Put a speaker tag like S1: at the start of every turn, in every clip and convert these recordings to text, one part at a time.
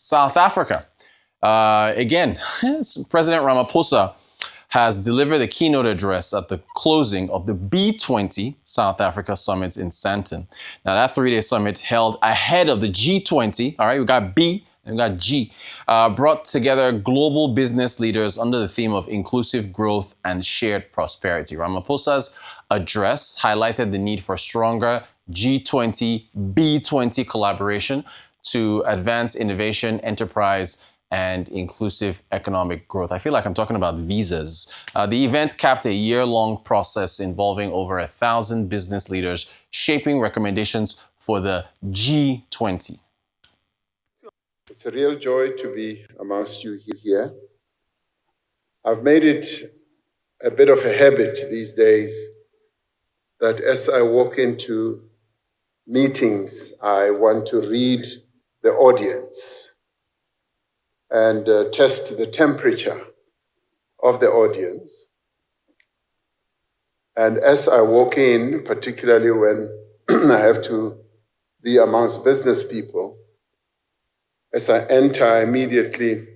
S1: South Africa. Again, President Ramaphosa has delivered a keynote address at the closing of the B20 South Africa Summit in Sandton. Now, that three-day summit held ahead of the G20. All right, we got B and we got G, brought together global business leaders under the theme of inclusive growth and shared prosperity. Ramaphosa's address highlighted the need for stronger G20-B20 collaboration to advance innovation, enterprise, and inclusive economic growth. I feel like I'm talking about visas. The event capped a year-long process involving over 1,000 business leaders, shaping recommendations for the G20.
S2: It's a real joy to be amongst you here. I've made it a bit of a habit these days that as I walk into meetings, I want to read the audience and test the temperature of the audience. And as I walk in, particularly when I have to be amongst business people, as I enter, I immediately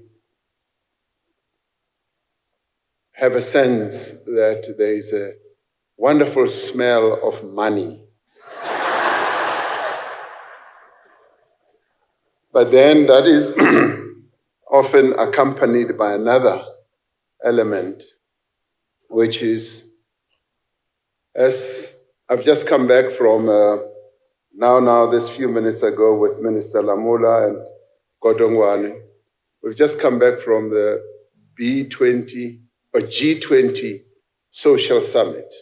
S2: have a sense that there is a wonderful smell of money. But then that is often accompanied by another element, which is, as I've just come back from this few minutes ago with Minister Lamula and Godongwane, we've just come back from the B20 or G20 Social Summit.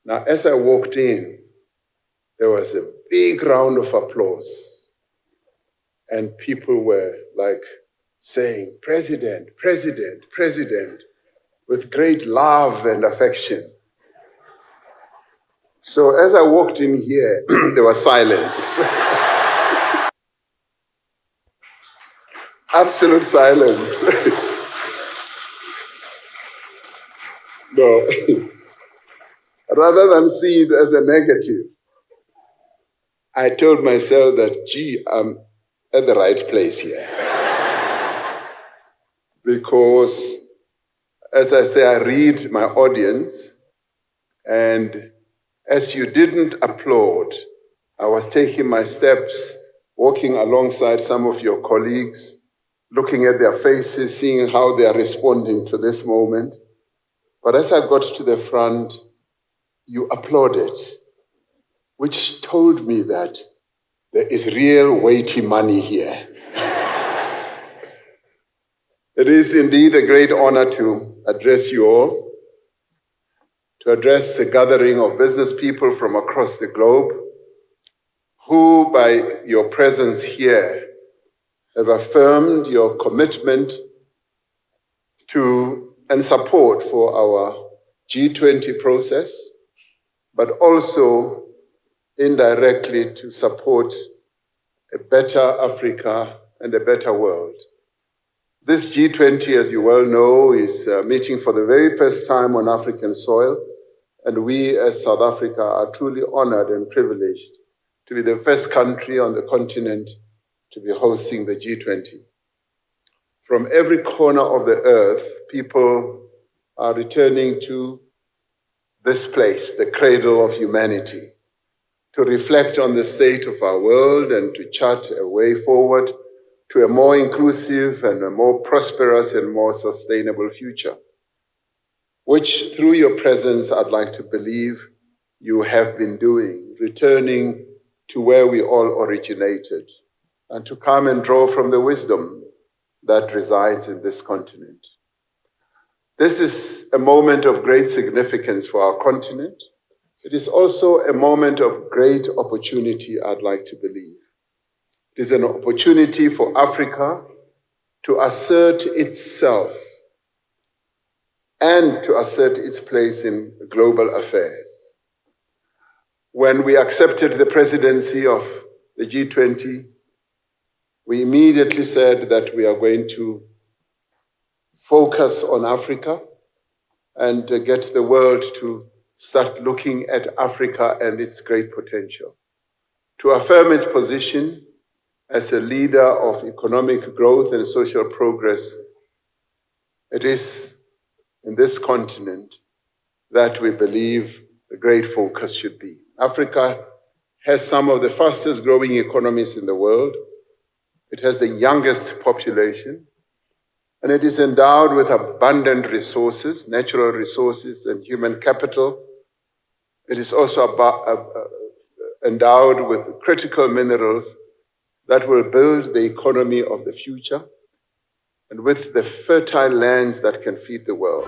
S2: Now, as I walked in, there was a big round of applause, and people were like saying, "President, President, President," with great love and affection. So as I walked in here, there was silence. Absolute silence. No. Rather than see it as a negative, I told myself that, gee, I'm at the right place here. Because, as I say, I read my audience, and as you didn't applaud, I was taking my steps, walking alongside some of your colleagues, looking at their faces, seeing how they are responding to this moment. But as I got to the front, you applauded, which told me that there is real weighty money here. It is indeed a great honor to address you all, to address a gathering of business people from across the globe who, by your presence here, have affirmed your commitment to and support for our G20 process, but also indirectly to support a better Africa and a better world. This G20, as you well know, is meeting for the very first time on African soil, and we as South Africa are truly honored and privileged to be the first country on the continent to be hosting the G20. From every corner of the earth, people are returning to this place, the cradle of humanity, to reflect on the state of our world and to chart a way forward to a more inclusive and a more prosperous and more sustainable future, which through your presence, I'd like to believe you have been doing, returning to where we all originated, and to come and draw from the wisdom that resides in this continent. This is a moment of great significance for our continent. It is also a moment of great opportunity, I'd like to believe. It is an opportunity for Africa to assert itself and to assert its place in global affairs. When we accepted the presidency of the G20, we immediately said that we are going to focus on Africa and get the world to start looking at Africa and its great potential, to affirm its position as a leader of economic growth and social progress, it is in this continent that we believe the great focus should be. Africa has some of the fastest growing economies in the world. It has the youngest population, and it is endowed with abundant resources, natural resources and human capital. It is also endowed with critical minerals that will build the economy of the future, and with the fertile lands that can feed the world.